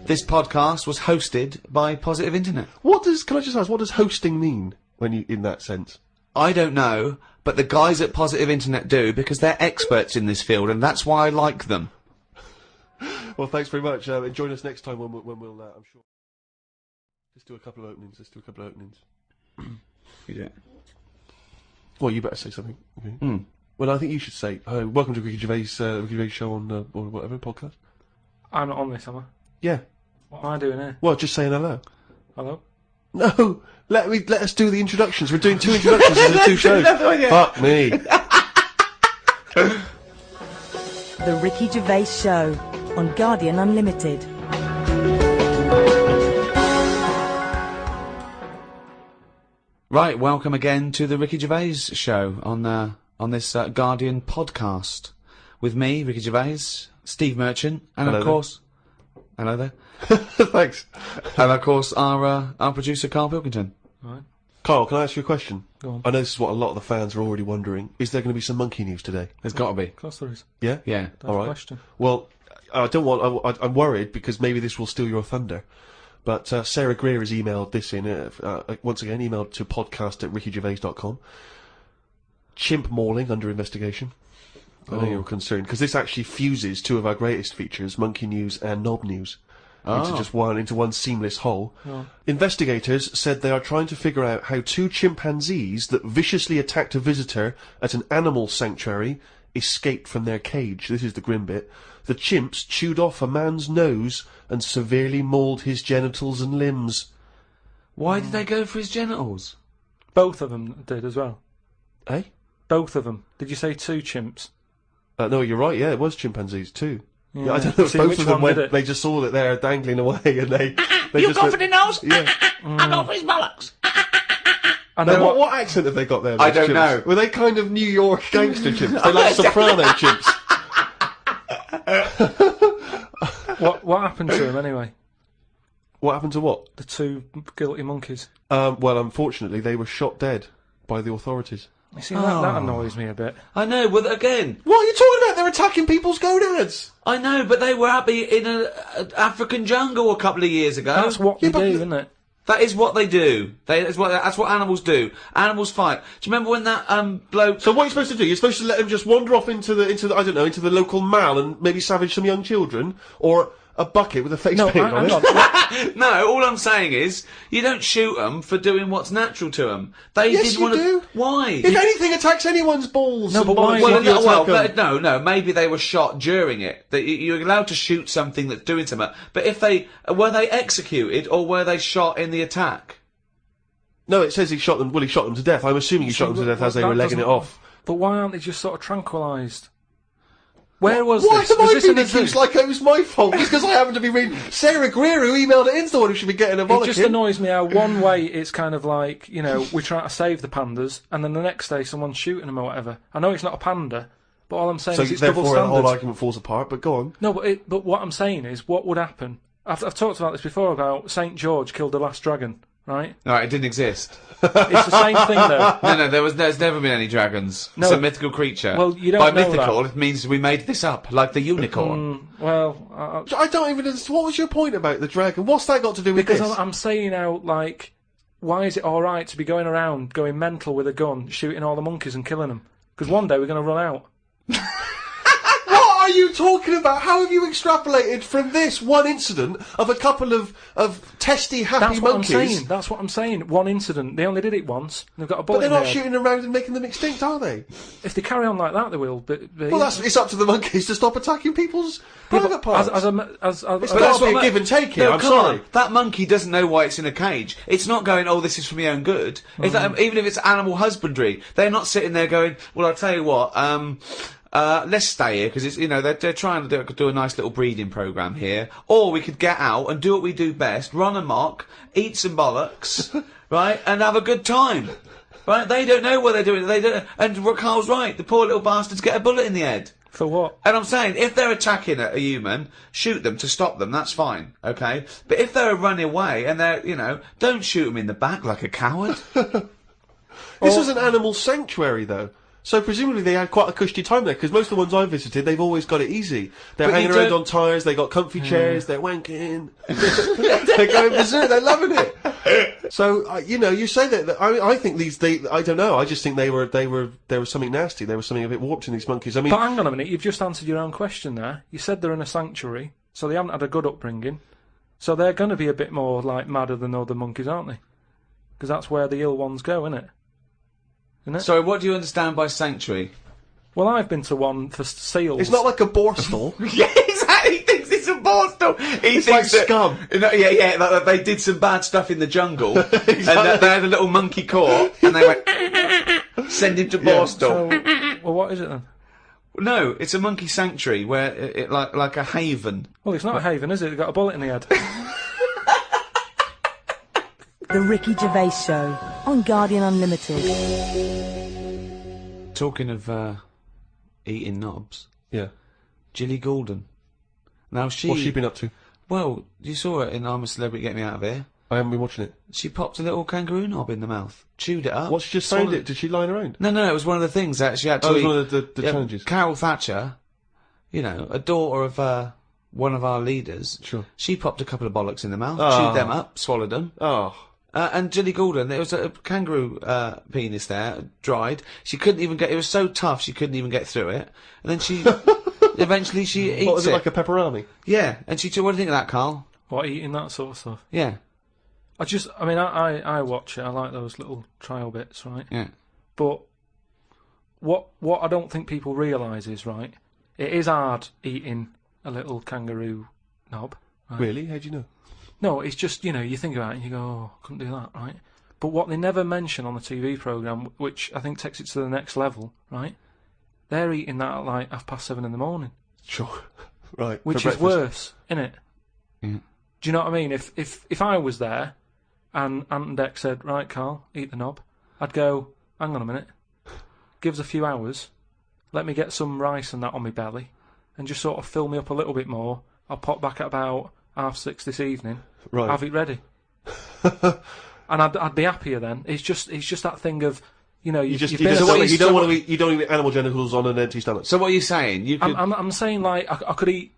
This podcast was hosted by Positive Internet. Can I just ask, what does hosting mean when you, in that sense? I don't know, but the guys at Positive Internet do, because they're experts in this field, and that's why I like them. Well, thanks very much. Join us next time when we'll I'm sure. Let's do a couple of openings. You do it. Well, you better say something. Okay. Well, I think you should say, welcome to Ricky Gervais' show on, or whatever, podcast. I'm not on this, am I? Yeah. What am I doing here? Well, just saying hello. Hello? No! Let us do the introductions. We're doing two introductions in the two shows. Fuck me. The Ricky Gervais Show on Guardian Unlimited. Right, welcome again to the Ricky Gervais Show on this Guardian podcast with me, Ricky Gervais, Steve Merchant, and Hello of course, hello there. Thanks. And of course, our producer Karl Pilkington. Right. Karl, can I ask you a question? Go on. I know this is what a lot of the fans are already wondering. Is there going to be some monkey news today? There's got to be. Of course there is. Yeah? Yeah. That's All right. a question. Well, I'm worried because maybe this will steal your thunder. But Sarah Greer has emailed this in, once again, emailed to podcast@rickygervais.com. Chimp mauling under investigation. I know you're concerned, because this actually fuses two of our greatest features, Monkey News and Knob News, into one seamless whole. Oh. Investigators said they are trying to figure out how two chimpanzees that viciously attacked a visitor at an animal sanctuary escaped from their cage. This is the grim bit. The chimps chewed off a man's nose and severely mauled his genitals and limbs. Why did they go for his genitals? Both of them did as well. Eh? Both of them. Did you say two chimps? No, you're right, yeah, it was chimpanzees too. Yeah. I don't know if See, both which of them one went, did it? they just saw that they're dangling away and they You just go went, for the nose? Yeah. I go for his bollocks. I Now, know what accent have they got there? I those don't chimps? know. Were they kind of New York gangster chimps? They like soprano chimps. What happened to him anyway? What happened to what? The two guilty monkeys. Well, unfortunately, they were shot dead by the authorities. You see, that annoys me a bit. I know, but again, What are you talking about? They're attacking people's gonads! I know, but they were happy in an African jungle a couple of years ago. That's what they but do, isn't it? That is what they do. That's what animals do. Animals fight. Do you remember when that bloke? So what are you supposed to do? You're supposed to let them just wander off into the I don't know, into the local mall and maybe savage some young children? Or a bucket with a face No, paint on hang it? on. No, all I'm saying is you don't shoot them for doing what's natural to them. They Yes, did you do. Why? If anything attacks anyone's balls, No, and but why- bollocks, you attack them. no. Maybe they were shot during it. That you're allowed to shoot something that's doing something. But if were they executed or were they shot in the attack? No, it says he shot them. Well, he shot them to death. I'm assuming he shot them to death as they were legging it off. But why aren't they just sort of tranquilised? Where was Why this? am Was I this in being a zoo? accused like it was my fault? Just because I happen to be reading Sarah Greer, who emailed it in, the one who should be getting a It bollock just in. annoys me how one way it's kind of like, you know, we're trying to save the pandas, and then the next day someone's shooting them or whatever. I know it's not a panda, but all I'm saying So is it's double therefore the whole standards. argument falls apart, but go on. No, but what I'm saying is, what would happen? I've talked about this before, about St. George killed the last dragon, right? No, it didn't exist. It's the same thing though. No, there's never been any dragons. No. It's a mythical creature. Well, you don't By know mythical, that. it means we made this up, like the unicorn. Well, I don't even understand. What was your point about the dragon? What's that got to do with because this? I'm saying how, like, why is it alright to be going around, going mental with a gun, shooting all the monkeys and killing them? Because one day we're going to run out. What are you talking about? How have you extrapolated from this one incident of a couple of testy, happy That's what monkeys? I'm saying. That's what I'm saying. One incident. They only did it once. And they've got a bullet But they're in their not head. shooting around and making them extinct, are they? If they carry on like that, they will. But Well, it's up to the monkeys to stop attacking people's private parts. It's But that's that's be a what give and take here, No, I'm come on. sorry. That monkey doesn't know why it's in a cage. It's not going, oh, this is for my own good. It's like, even if it's animal husbandry, they're not sitting there going, well, I'll tell you what, let's stay here because it's, you know, they're trying to do a nice little breeding program here, or we could get out and do what we do best: run amok, eat some bollocks, right, and have a good time. Right? They don't know what they're doing. They don't. And Carl's right. The poor little bastards get a bullet in the head. For what? And I'm saying, if they're attacking a human, shoot them to stop them, that's fine, okay? But if they're running away and they're, you know, don't shoot them in the back like a coward. This was an animal sanctuary, though. So presumably they had quite a cushy time there, because most of the ones I've visited, they've always got it easy. They're But hanging you around don't- on tyres, they got comfy chairs, they're wanking, they're going berserk, they're loving it. So you say that. I think I don't know. I just think there was something nasty. There was something a bit warped in these monkeys. I mean, But hang on a minute, you've just answered your own question there. You said they're in a sanctuary, so they haven't had a good upbringing. So they're going to be a bit more like madder than other monkeys, aren't they? Because that's where the ill ones go, isn't it? Sorry, what do you understand by sanctuary? Well, I've been to one for seals. it's not like a borstal. Yeah, exactly. He thinks it's a borstal. He It's like thinks that, scum. That they did some bad stuff in the jungle, and that they had a little monkey court, and they went send him to borstal. So, well, what is it then? No, it's a monkey sanctuary where it like a haven. Well, it's not a haven, is it? They've got a bullet in the head. The Ricky Gervais Show on Guardian Unlimited. Talking of eating knobs, Yeah. Gilly Goulden. Now What's she been up to? well, you saw it in I'm a Celebrity, Get Me Out of Here. I haven't been watching it. She popped a little kangaroo knob in the mouth, chewed it up. What, she just found swallowed it? Did she line around? No, it was one of the things that she had to Oh, it was eat. one of the challenges. Carol Thatcher, a daughter of one of our leaders. Sure. She popped a couple of bollocks in the mouth, Oh. chewed them up, swallowed them. Oh. And Gilly Goulden, there was a kangaroo penis there, dried. She couldn't even get. It was so tough, she couldn't even get through it. And then she, eventually, she eats What was it, it. like a pepperoni? Yeah, and she. What do you think of that, Karl? What, eating that sort of stuff? Yeah, I watch it. I like those little trial bits, right? yeah. But what I don't think people realise is, right, it is hard eating a little kangaroo knob. Right? Really? How do you know? No, it's just, you think about it and you go, oh, couldn't do that, right? But what they never mention on the TV programme, which I think takes it to the next level, right, they're eating that at like 7:30 in the morning. Sure. Right. Which for is breakfast. worse, innit? Yeah. Do you know what I mean? If I was there and Ant and Dec said, right, Karl, eat the knob, I'd go, hang on a minute, give us a few hours, let me get some rice and that on my belly, and just sort of fill me up a little bit more. I'll pop back at about 6:30 this evening, Right. have it ready. And I'd be happier then. It's just that thing of, you You been at the- don't want to eat. You don't eat animal genitals on an empty stomach. So what are you saying? You could I'm saying like I could eat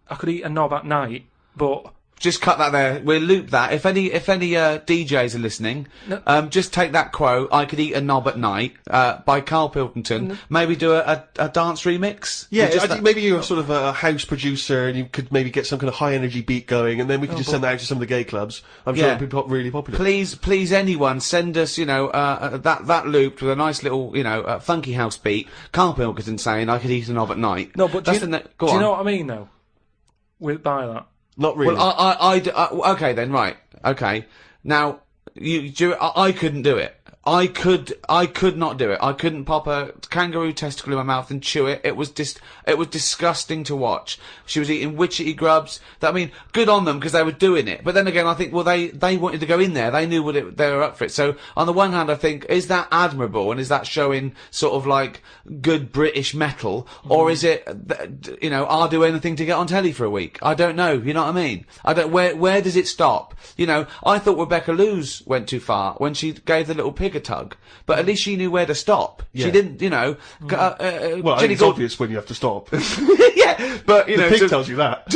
a knob at night, but just cut that there. We'll loop that. If any DJs are listening, just take that quote. I could eat a knob at night by Karl Pilkington. Maybe do a dance remix. Yeah, With just I think that- maybe you're sort of a house producer, and you could maybe get some kind of high energy beat going, and then we could just send that out to some of the gay clubs. I'm sure Yeah. it'd be really popular. Please, anyone, send us, that looped with a nice little, funky house beat. Karl Pilkington saying I could eat a knob at night. no, but do That's you, go do you on. know what I mean though? By that. Not really. Well, okay then, right. Okay. Now, I couldn't do it. I could not do it. I couldn't pop a kangaroo testicle in my mouth and chew it. It was disgusting to watch. She was eating witchetty grubs. Good on them because they were doing it. But then again, I think, well, they wanted to go in there. They knew they were up for it. So on the one hand, I think, is that admirable and is that showing sort of like good British metal, or is it, I'll do anything to get on telly for a week? I don't know. You know what I mean? I don't. Where does it stop? I thought Rebecca Lewis went too far when she gave the little pig a tug, but at least she knew where to stop. Yeah. She didn't, well, I Gilly think it's Goulden- obvious when you have to stop. yeah, but The pig tells you that.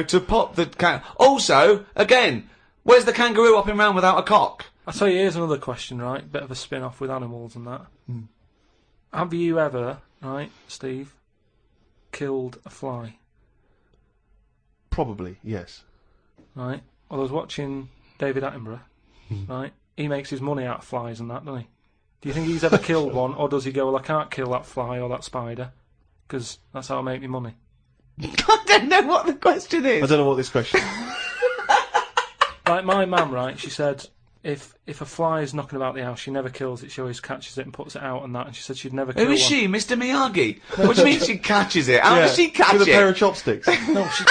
to pop the Also, again, where's the kangaroo hopping around without a cock? I'll tell you, here's another question, right? Bit of a spin-off with animals and that. Have you ever, right, Steve, killed a fly? Probably, yes. Right? Well, I was watching David Attenborough, right? He makes his money out of flies and that, doesn't he? Do you think he's ever killed one, or does he go, well, I can't kill that fly or that spider, because that's how I make my money? I don't know what the question is. I don't know what this question is. Like my mum, right, she said, if a fly is knocking about the house, she never kills it, she always catches it and puts it out and that, and she said she'd never kill Who is one. she, Mr. Miyagi? What do you mean she catches it? How does she catch With a it? pair of chopsticks. No, she...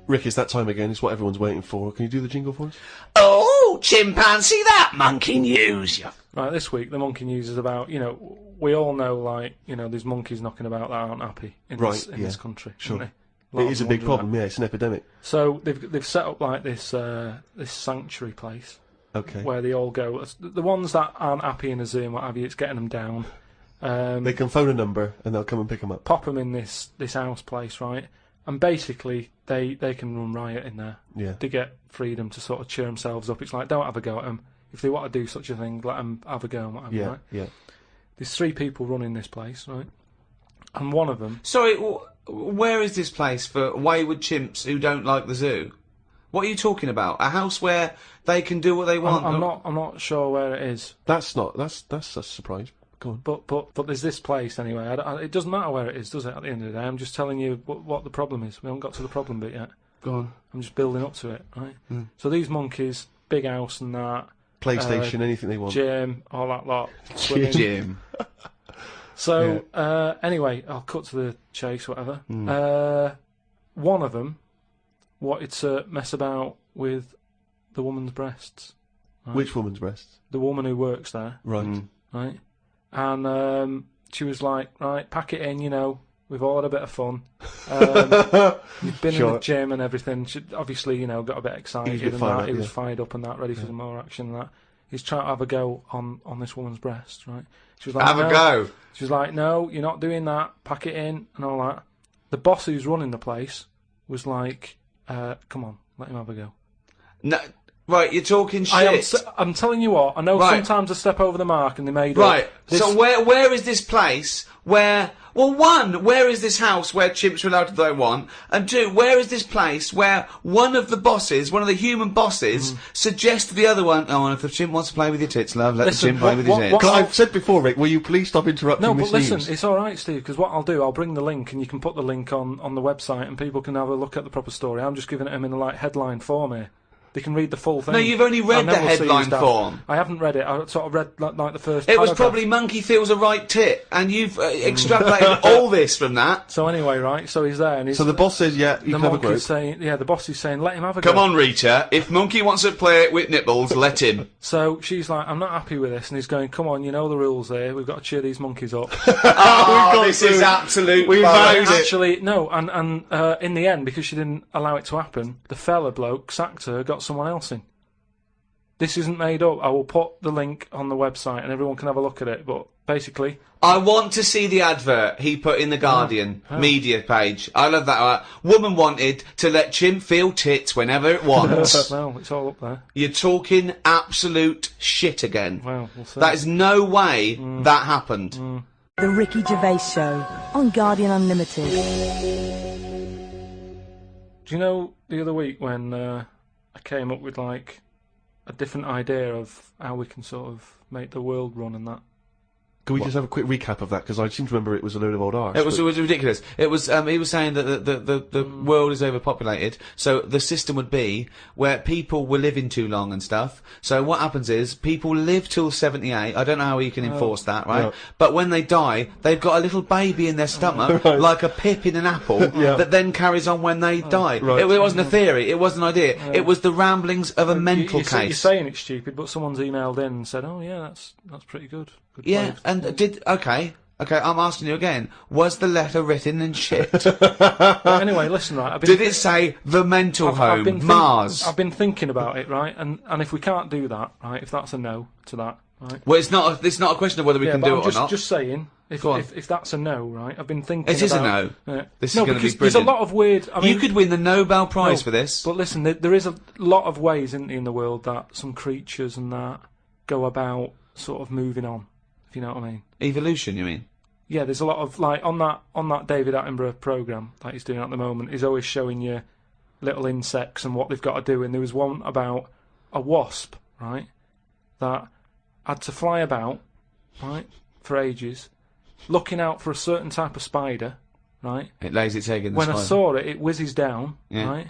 Rick, it's that time again. It's what everyone's waiting for. Can you do the jingle for us? Oh, chimpanzee, that monkey news. Right, this week the monkey news is about, we all know, like, there's monkeys knocking about that aren't happy in Right, this yeah. country. Sure. Aren't they? lot It of is a them big wondering problem. Yeah, it's an epidemic. that. So they've set up like this this sanctuary place Okay. where they all go. The ones that aren't happy in a zoo and what have you, it's getting them down. They can phone a number and they'll come and pick them up. Pop them in this house place, right? And basically, they can run riot in there. Yeah. They get freedom to sort of cheer themselves up. It's like, don't have a go at them. If they want to do such a thing, let them have a go and whatever, Yeah. right? Yeah. There's 3 people running this place, right? And one of them... Sorry, where is this place for wayward chimps who don't like the zoo? What are you talking about? A house where they can do what they want? I'm not sure where it is. That's a surprise. Go on. But there's this place anyway. It doesn't matter where it is, does it? At the end of the day, I'm just telling you what the problem is. We haven't got to the problem bit yet. Go on. I'm just building up to it, right? So these monkeys, big house and that, PlayStation, anything they want. gym, all that lot. Swimming. Jim. So anyway, I'll cut to the chase. Whatever. One of them wanted to mess about with the woman's breasts. Right? Which woman's breasts? The woman who works there. Right. Right. And she was like, right, pack it in, we've all had a bit of fun. You've been in the gym and everything. She obviously, got a bit excited and that. He was fired up and that, ready for some more action and that. He's trying to have a go on this woman's breast, right? She was like, Have a go. She was like, no, you're not doing that. Pack it in and all that. The boss who's running the place was like, come on, let him have a go. No, right, you're talking shit. I'm telling you what, I know sometimes I step over the mark and they made Right, this... so where is this place where... Well, 1, where is this house where chimps are allowed to do what they want? And 2, where is this place where one of the bosses, one of the human bosses, suggests to the other one, oh, and if the chimp wants to play with your tits, love, let the chimp play with his tits. I've said before, Rick, will you please stop interrupting No, this but listen, news? it's all right, Steve, because what I'll do, I'll bring the link, and you can put the link on the website, and people can have a look at the proper story. I'm just giving it them in a headline form here. They can read the full thing. No, you've only read the headline form. I haven't read it. I sort of read like the first. It was paragraph. probably monkey feels a right tit, and you've extrapolated all this from that. So anyway, right? So he's there, and he's, So the boss says, yeah, you the can have a monkey's group. saying, yeah, the boss is saying, let him have a go. Come on, Rita. If monkey wants to play with nipples, let him. So she's like, I'm not happy with this, and he's going, come on, you know the rules here. We've got to cheer these monkeys up. Oh, this is absolute. We've bollocks. Actually, no, and in the end, because she didn't allow it to happen, the fella bloke sacked her, got someone else in. This isn't made up. I will put the link on the website and everyone can have a look at it. But basically... I want to see the advert he put in the Guardian media page. I love that. Woman wanted to let chimp feel tits whenever it wants. Well, it's all up there. You're talking absolute shit again. Well, we'll see. That is no way that happened. The Ricky Gervais Show on Guardian Unlimited. Do you know the other week when I came up with, like, a different idea of how we can sort of make the world run and that? Can we just have a quick recap of that? Because I seem to remember it was a load of old arse. It was ridiculous. It was he was saying that the world is overpopulated, so the system would be where people were living too long and stuff. So what happens is people live till 78. I don't know how you can enforce that, right? Yeah. But when they die, they've got a little baby in their stomach, like a pip in an apple, that then carries on when they die. Right. It wasn't a theory. It wasn't an idea. It was the ramblings of a mental You're case. saying it's stupid, but someone's emailed in and said, "Oh yeah, that's pretty good." Good Yeah, play. and okay, I'm asking you again. Was the letter written in shit? But anyway, listen, right. Did it say the mental home, Mars? I've been thinking about it, right, and if we can't do that, right, if that's a no to that, right. Well, it's not a question of whether we can but do I'm it or not. just saying, Go on. if that's a no, right, I've been thinking. It is a about, no. Yeah. This is no, gonna be because there's a brilliant. lot of weird. I mean, You could win the Nobel Prize no, for this. But listen, there is a lot of ways in the world that some creatures and that go about sort of moving on. If you know what I mean. Evolution, you mean? Yeah, there's a lot of, like, on that David Attenborough programme that he's doing at the moment, he's always showing you little insects and what they've got to do, and there was one about a wasp, right, that had to fly about, right, for ages, looking out for a certain type of spider, right? It lays its egg in the When I spider. saw it, it whizzes down, Yeah. right?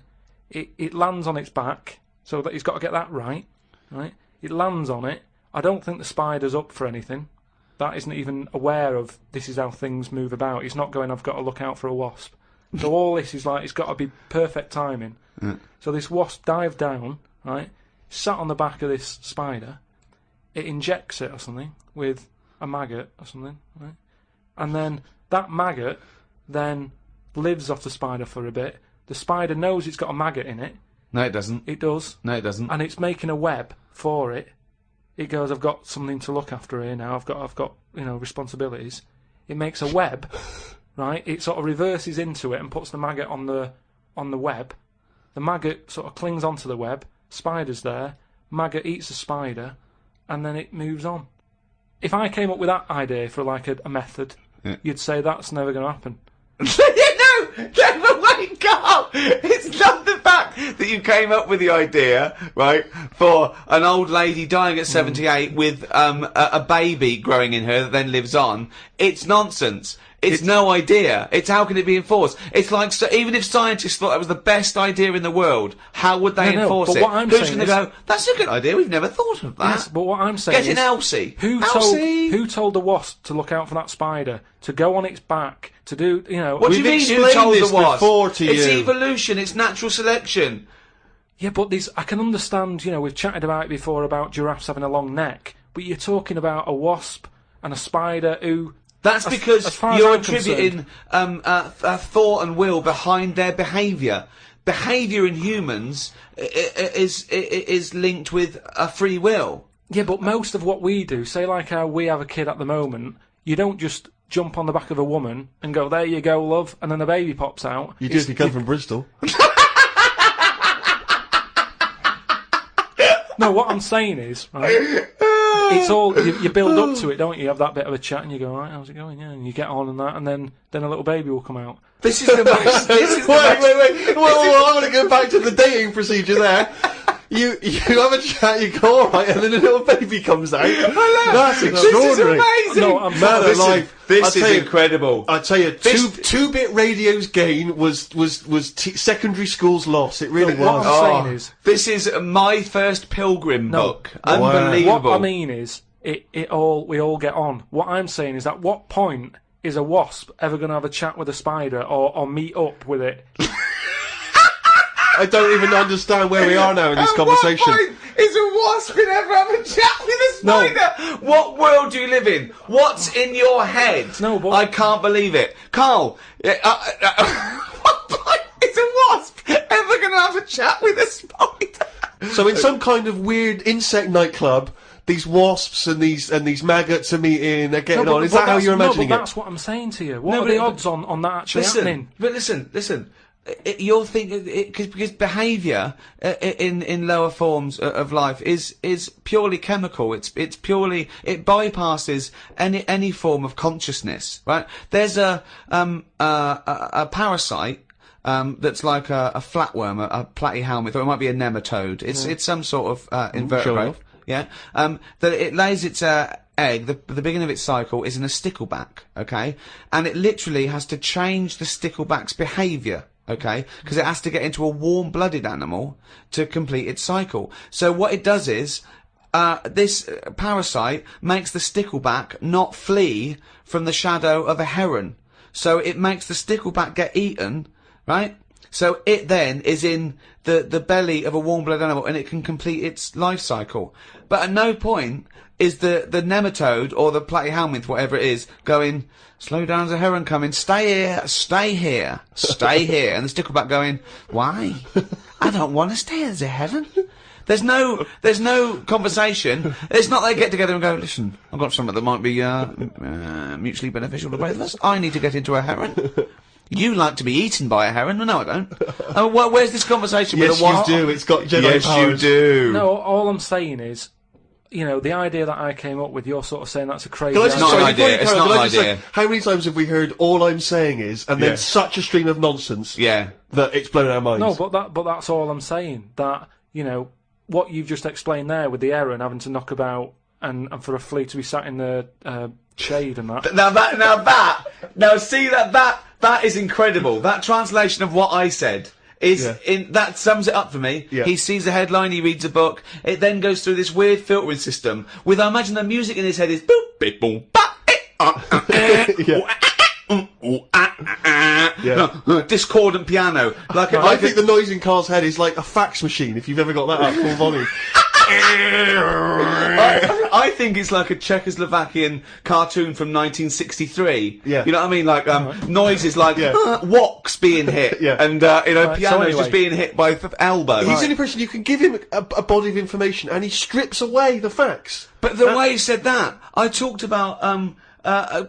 It lands on its back, so that he's got to get that right? It lands on it. I don't think the spider's up for anything. That isn't even aware of this is how things move about. He's not going, I've got to look out for a wasp. So all this is like, it's got to be perfect timing. So this wasp dived down, right, sat on the back of this spider, it injects it or something with a maggot or something, right? And then that maggot then lives off the spider for a bit. The spider knows it's got a maggot in it. No, it doesn't. It does. No, it doesn't. And it's making a web for it. It goes, I've got something to look after here now. I've got responsibilities. It makes a web, right? It sort of reverses into it and puts the maggot on the web. The maggot sort of clings onto the web. Spider's there. Maggot eats the spider, and then it moves on. If I came up with that idea for like a method, you'd say that's never going to happen. No, wait, Carl! It's not the fact that you came up with the idea, right, for an old lady dying at 78 with a baby growing in her that then lives on. It's nonsense. It's no idea. It's how can it be enforced? It's like, so even if scientists thought that was the best idea in the world, how would they enforce but it? what I'm Who's saying going to is- go, that's a good idea, we've never thought of that. Yes, but what I'm saying Get in is, Elsie. Who told the wasp to look out for that spider, to go on its back, to do, What do you mean who explained told this the wasp? before to It's you. evolution, it's natural selection. Yeah, but I can understand, we've chatted about it before about giraffes having a long neck, but you're talking about a wasp and a spider who... That's because as far as you're I'm attributing thought and will behind their behaviour. Behaviour in humans is linked with a free will. Yeah, but most of what we do, say like how we have a kid at the moment, you don't just jump on the back of a woman and go, there you go, love, and then the baby pops out. You do if you come from Bristol. No, what I'm saying is, right, it's all, you build up to it, don't you? You have that bit of a chat and you go, right, how's it going? Yeah, and you get on and that, and then a little baby will come out. This is the most... Wait. Well, I'm going to go back to the dating procedure there. You have a chat, you go alright, and then a little baby comes out. That's extraordinary. This is amazing. No, I'm Man sorry. alive. This I'll tell is you- incredible. I tell you, two-bit radio's gain was secondary school's loss. It really What was. I'm saying is, This is my first Pilgrim book. Wow. Unbelievable. what I mean is, we all get on. What I'm saying is, at what point is a wasp ever going to have a chat with a spider or meet up with it? I don't even understand where we are now in this conversation. What point is a wasp going to ever have a chat with a spider? What world do you live in? What's in your head? No, but- I can't believe it. Carl, what point is a wasp ever going to have a chat with a spider? So in some kind of weird insect nightclub, these wasps and these maggots are meeting, they're getting on. Is that how you're imagining That's what I'm saying to you. What No, are but the it- odds on that actually happening? But listen. You're thinking because behaviour in lower forms of life is purely chemical. It's purely, it bypasses any form of consciousness. Right? There's a parasite. That's like a flatworm, a platyhelminth, or it might be a nematode. It's some sort of invertebrate. off. Yeah. That it lays its egg. The beginning of its cycle is in a stickleback. Okay, and it literally has to change the stickleback's behaviour. Okay, because it has to get into a warm-blooded animal to complete its cycle. So what it does is, this parasite makes the stickleback not flee from the shadow of a heron. So it makes the stickleback get eaten, right? So it then is in the belly of a warm-blooded animal and it can complete its life cycle. But at no point is the nematode or the platyhelminth, whatever it is, going, slow down, there's a heron coming, stay here, stay here, stay here. And the stickleback going, why? I don't want to stay, there's a heron. There's no conversation. It's not they get together and go, listen, I've got something that might be mutually beneficial to both of us. I need to get into a heron. You like to be eaten by a heron? No, I don't. Well, where's this conversation with Yes, a wasp? you do. It's got Jedi Yes, powers. you do. No, all I'm saying is, the idea that I came up with, you're sort of saying that's a crazy Can I just, not an sorry, before idea, you it's carry on, not can I an just say, idea. how many times have we heard all I'm saying is, and then Yeah. such a stream of nonsense Yeah. that it's blown our minds? No, but that's all I'm saying. That what you've just explained there with the heron having to knock about and for a flea to be sat in the shade and that. Now see that is incredible. That translation of what I said is that sums it up for me. Yeah. He sees a headline, he reads a book, it then goes through this weird filtering system with, I imagine the music in his head is boop, beep, boom, ba, discordant piano. Like I think the noise in Karl's head is like a fax machine, if you've ever got that at full volume. I think it's like a Czechoslovakian cartoon from 1963. Yeah. You know what I mean? Like noises like woks being hit, Yeah. and pianos just being hit by the elbow. He's the only person you can give him a body of information, and he strips away the facts. But the way he said that, I talked about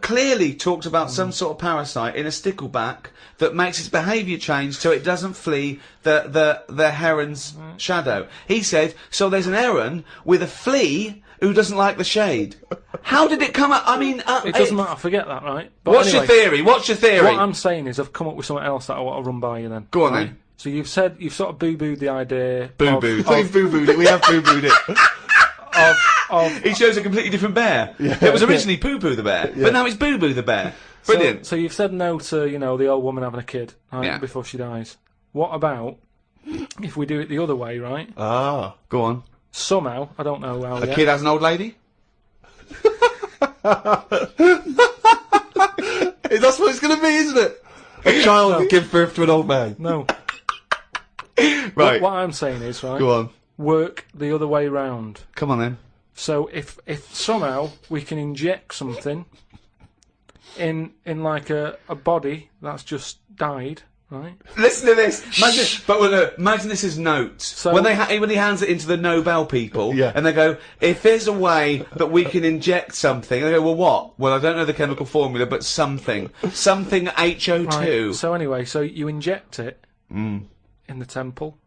clearly talked about some sort of parasite in a stickleback that makes its behaviour change so it doesn't flee the heron's shadow. He said, so there's an heron with a flea who doesn't like the shade. How did it come up? I mean, It doesn't matter, forget that, right? But what's anyway, your theory? What's your theory? What I'm saying is I've come up with something else that I want to run by you then. Go on right? then. So you've sort of boo-booed the idea. Boo-booed. We've boo-booed it. We have boo-booed it. He shows a completely different bear. It was originally Poo-Poo the bear, but now it's Boo-Boo the bear. Brilliant. So you've said no to, the old woman having a kid, right, before she dies. What about if we do it the other way, right? Ah. Go on. Somehow, I don't know how A kid has an old lady? That's what it's going to be, isn't it? A child that gives birth to an old man. No. Right. What I'm saying is, right, Go on. work the other way round. Come on then. So if somehow we can inject something in like a body that's just died, right? Listen to this. Imagine this as notes. So- when he hands it into the Nobel people, Yeah. and they go, if there's a way that we can inject something, and they go, well, what? Well, I don't know the chemical formula, but something HO2. Right. So anyway, so you inject it in the temple.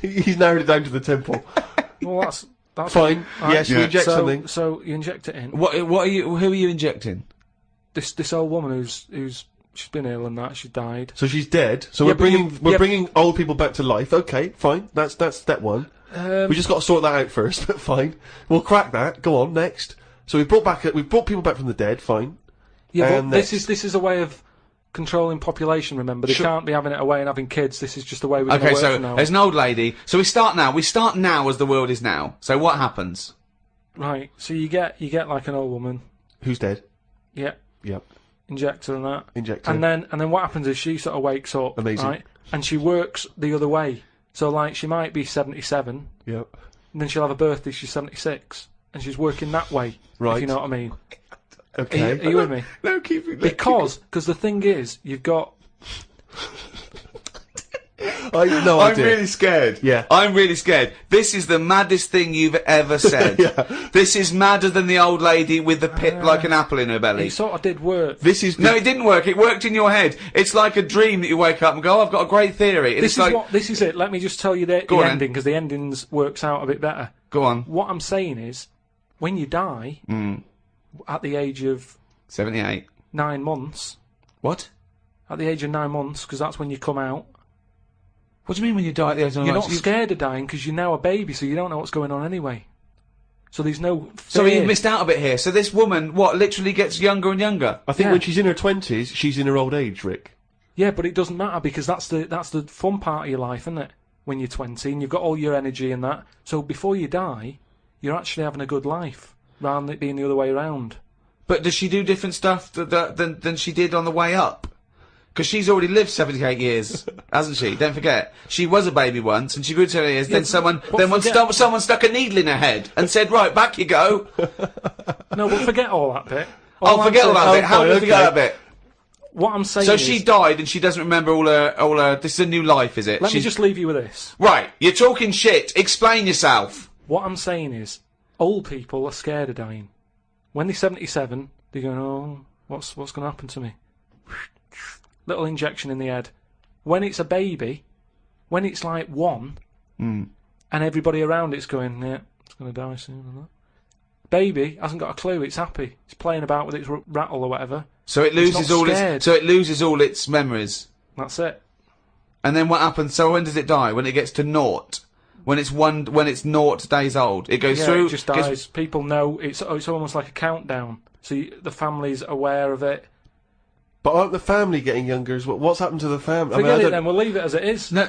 He's narrowed it down to the temple. Well, that's Fine. right. Yes, you inject something. So you inject it in. What are you? Who are you injecting? This old woman who's she's been ill and that she died. So she's dead. So Yeah, we're bringing old people back to life. Okay, fine. That's step one. Um, We just got to sort that out first. But fine, we'll crack that. Go on, next. So we brought people back from the dead. Fine. Yeah, And but next. this is a way of controlling population. Remember, they Sure. can't be having it away and having kids. This is just the way we're going to Okay, work so from now. there's an old lady. So we start now. We start now as the world is now. So what happens? Right. So you get like an old woman. Who's dead? Yeah. Yep. Injector and that. Injector. And then what happens is she sort of wakes up. Amazing. Right. And she works the other way. So like she might be 77, Yep. and then she'll have a birthday. She's 76, and she's working that way. Right. If you know what I mean. Okay. Are you with me? No, keep it. Because the thing is, you've got. No I'm idea. really scared. Yeah. I'm really scared. This is the maddest thing you've ever said. Yeah. This is madder than the old lady with the pit like an apple in her belly. It sort of did work. This is No, it didn't work. It worked in your head. It's like a dream that you wake up and go, oh, I've got a great theory. And This it's like, this is it. Let me just tell you the Go on, ending, because the endings works out a bit better. go on. What I'm saying is, when you die at the age of 78. 9 months, What? at the age of 9 months, because that's when you come out. What do you mean when you die at the age of You're 9? not scared of dying because you're now a baby, so you don't know what's going on anyway. So there's no fear. So you've missed out a bit here. So this woman, what, literally gets younger and younger? I think Yeah. when she's in her 20s, she's in her old age, Rick. Yeah, but it doesn't matter because that's the fun part of your life, isn't it? When you're 20 and you've got all your energy and that. So before you die, you're actually having a good life rather than it being the other way around. But does she do different stuff than she did on the way up? Because she's already lived 78 years, hasn't she? Don't forget. She was a baby once, and she grew to 78 years, then someone stuck a needle in her head and said, right, back you go. No, but forget all that bit. Oh, forget all that bit. How fine, do you forget okay. that bit? What I'm saying So is... she died and she doesn't remember all her, this is a new life, is it? Let me just leave you with this. Right, you're talking shit. Explain yourself. What I'm saying is, old people are scared of dying. When they're 77, they're going, oh, what's going to happen to me? Little injection in the head. When it's a baby, when it's like 1, and everybody around it's going, yeah, it's going to die soon. And that. Baby hasn't got a clue. It's happy. It's playing about with its rattle or whatever. So it loses all its memories. That's it. And then what happens? So when does it die? When it gets to naught? When it's 0 days old? It goes Yeah, through. it just dies. People know it's almost like a countdown. So the family's aware of it. But aren't the family getting younger as well? What's happened to the family? Forget it then. We'll leave it as it is. No,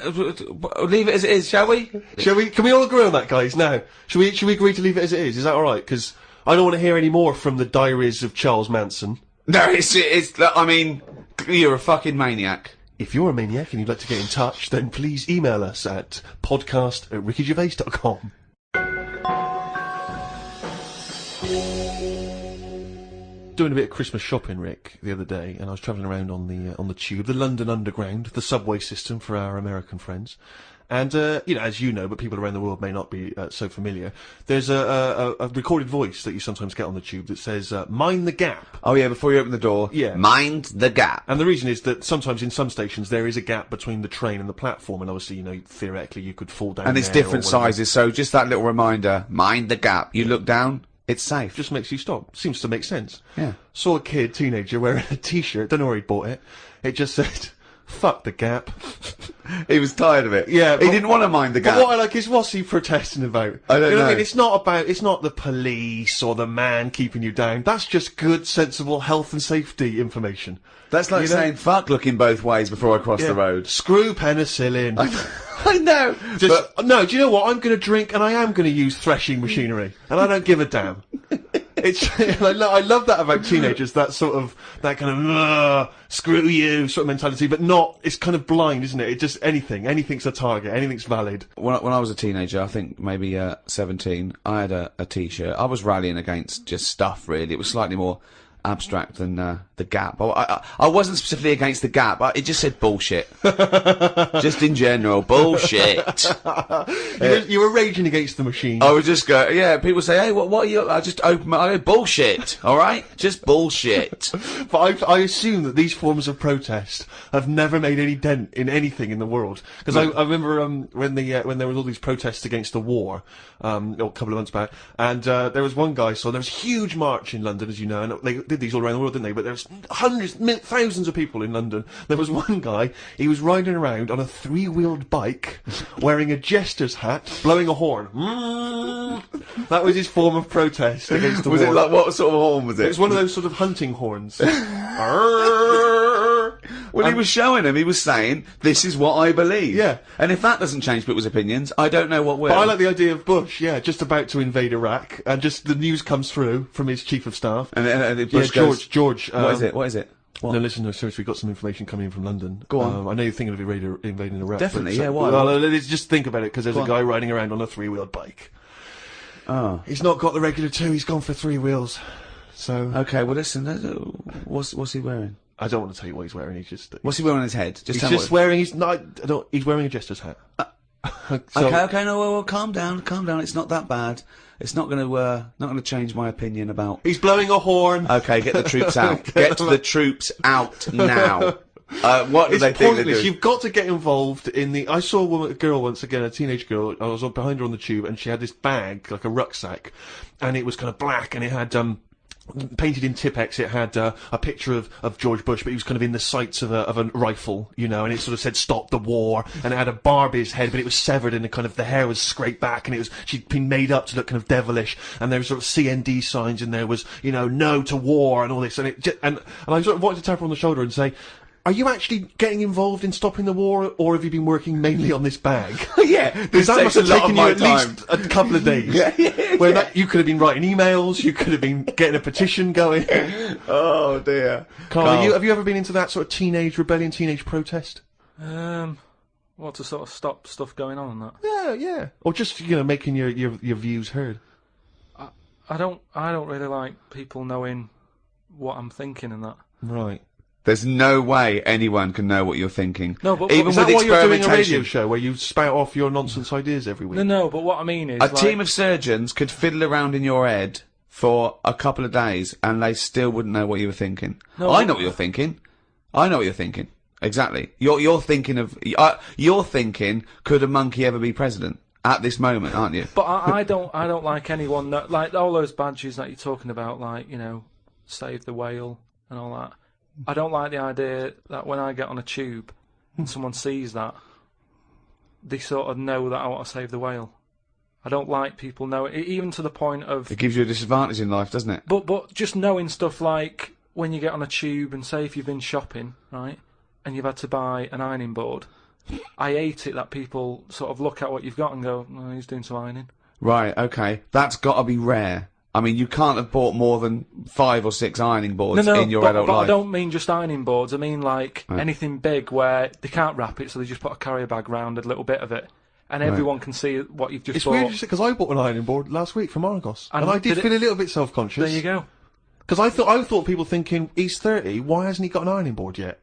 leave it as it is, shall we? Shall we? Can we all agree on that, guys? Now, should we agree to leave it as it is? Is that all right? Because I don't want to hear any more from the diaries of Charles Manson. No, it's. I mean, you're a fucking maniac. If you're a maniac and you'd like to get in touch, then please email us at podcast@rickygervais.com. Doing a bit of Christmas shopping, Rick, the other day, and I was travelling around on the tube, the London Underground, the subway system for our American friends. And, as you know, but people around the world may not be so familiar, there's a recorded voice that you sometimes get on the tube that says, mind the gap. Oh yeah, before you open the door. Yeah. Mind the gap. And the reason is that sometimes in some stations there is a gap between the train and the platform, and obviously, theoretically you could fall down And it's there different or whatever. sizes, so just that little reminder, mind the gap. You look down, it's safe. Just makes you stop. Seems to make sense. Yeah. Saw a kid, teenager, wearing a t-shirt, don't know where he'd bought it. It just said, fuck the gap. He was tired of it. Yeah, he didn't want to mind the gap. But what I like is, what's he protesting about? I don't you know. What I know. mean? It's not the police or the man keeping you down. That's just good, sensible health and safety information. That's like saying fuck looking both ways before I cross the road. Screw penicillin. I know. No, do you know what? I'm going to drink and I am going to use threshing machinery. And I don't give a damn. I love that about teenagers, that kind of, screw you sort of mentality, but not, it's kind of blind, isn't it? It just, anything's a target, anything's valid. When I was a teenager, I think maybe 17, I had a t-shirt. I was rallying against just stuff, really. It was slightly more abstract than the gap. I wasn't specifically against the gap. It just said bullshit. Just in general, bullshit. You were raging against the machine. I would just go, yeah, people say, hey, what are you, I just open my, I go, bullshit, alright? Just bullshit. But I assume that these forms of protest have never made any dent in anything in the world. Because I remember when there was all these protests against the war, a couple of months back, and there was one guy, so there was a huge march in London, as you know, and they did these all around the world, didn't they? But there was thousands of people in London. There was one guy, he was riding around on a 3-wheeled bike, wearing a jester's hat, blowing a horn. That was his form of protest against the war. Was it like, what sort of horn was it? It was one of those sort of hunting horns. Well, he was showing him, he was saying, this is what I believe. Yeah. And if that doesn't change people's opinions, I don't know what will. But I like the idea of Bush, just about to invade Iraq, and just the news comes through from his chief of staff. And Bush goes, George. What is it? What? No, listen, seriously, we've got some information coming in from London. Go on. I know you're thinking of invading Iraq. Definitely, but, yeah, why? Well, let's just think about it, because there's a guy riding around on a 3-wheeled bike. Oh. He's not got the regular 2, he's gone for 3 wheels. So... Okay, well listen, what's he wearing? I don't want to tell you what he's wearing, he's just... What's he wearing on his head? He's just wearing, he's wearing a jester's hat. Okay, no, well, calm down, it's not that bad. It's not gonna change my opinion about... He's blowing a horn. Okay, get the troops out. Get the troops out now. What do they think they're pointless. doing? You've got to get involved in the... I saw a girl once again, a teenage girl, I was behind her on the tube, and she had this bag, like a rucksack, and it was kind of black, and it had, painted in Tipex, it had a picture of George Bush, but he was kind of in the sights of a rifle, and it sort of said "Stop the War," and it had a Barbie's head, but it was severed, and the hair was scraped back, and she'd been made up to look kind of devilish, and there was sort of CND signs, and there was "No to war" and all this, and I sort of wanted to tap her on the shoulder and say, are you actually getting involved in stopping the war, or have you been working mainly on this bag? Yeah, because that must have taken you at least a couple of days. You could have been writing emails, you could have been getting a petition going. Oh dear. Carl, have you ever been into that sort of teenage rebellion, teenage protest? What, to sort of stop stuff going on and that? Yeah. Or just making your views heard. I don't really like people knowing what I'm thinking and that. Right. There's no way anyone can know what you're thinking. No, but even is with that why you're doing a radio experimentation, show where you spout off your nonsense ideas every week? No, but what I mean is... a team of surgeons could fiddle around in your head for a couple of days and they still wouldn't know what you were thinking. No, I know what you're thinking. I know what you're thinking. Exactly. You're thinking of... you're thinking, could a monkey ever be president? At this moment, aren't you? But I don't like anyone... like, all those badges that you're talking about, like, Save the Whale and all that. I don't like the idea that when I get on a tube and someone sees that, they sort of know that I want to save the whale. I don't like people knowing, even to the point of... It gives you a disadvantage in life, doesn't it? But just knowing stuff like when you get on a tube and say if you've been shopping, right, and you've had to buy an ironing board, I hate it that people sort of look at what you've got and go, oh, he's doing some ironing. Right, okay. That's got to be rare. I mean, you can't have bought more than 5 or 6 ironing boards in your adult life. I don't mean just ironing boards. I mean, like, anything big where they can't wrap it, so they just put a carrier bag round a little bit of it. and everyone can see what you've just It's bought. weird because I bought an ironing board last week from Argos, and I did did feel a little bit self-conscious. There you go. Because I thought people thinking he's 30. Why hasn't he got an ironing board yet?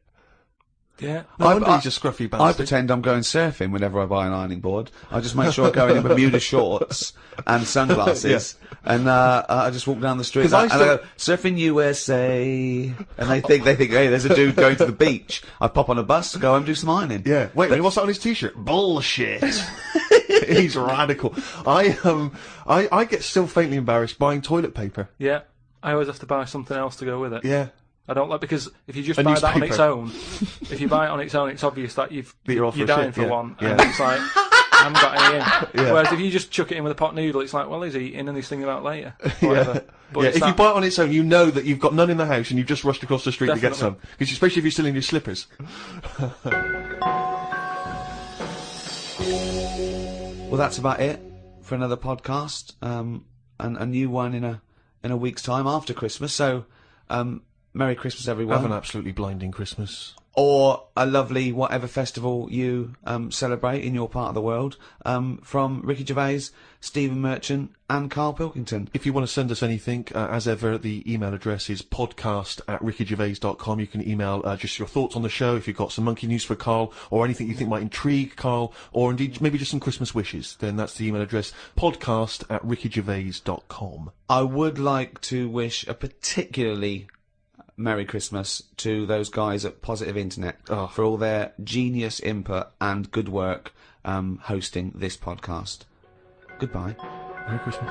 Yeah. No wonder he's a scruffy bastard. I pretend I'm going surfing whenever I buy an ironing board. I just make sure I go in Bermuda shorts and sunglasses, and I just walk down the street and I go, surfing USA, and they think, hey, there's a dude going to the beach. I pop on a bus, go home, do some ironing. Yeah. Wait a minute, what's that on his t-shirt? Bullshit. He's radical. I get still faintly embarrassed buying toilet paper. Yeah. I always have to buy something else to go with it. Yeah. I don't like, because if you just A buy that on newspaper. its own, if you buy it on its own, it's obvious that You're off for you're a dying shit, for yeah. one, Yeah. and it's like, I haven't got any in. Yeah. Whereas if you just chuck it in with a pot noodle, it's like, well, he's eating and he's thinking about later. Whatever. But Yeah, it's if you that- buy it on its own, you know that you've got none in the house and you've just rushed across the street to get Definitely. some. Because especially if you're still in your slippers. Well, that's about it for another podcast, and a new one in a week's time after Christmas. So, Merry Christmas, everyone. Have an absolutely blinding Christmas. Or a lovely whatever festival you celebrate in your part of the world, from Ricky Gervais, Stephen Merchant and Karl Pilkington. If you want to send us anything, as ever, the email address is podcast@rickygervais.com. You can email just your thoughts on the show, if you've got some monkey news for Karl, or anything you think might intrigue Karl, or indeed maybe just some Christmas wishes. Then that's the email address, podcast@rickygervais.com. I would like to wish a particularly Merry Christmas to those guys at Positive Internet for all their genius input and good work hosting this podcast. Goodbye. Merry Christmas.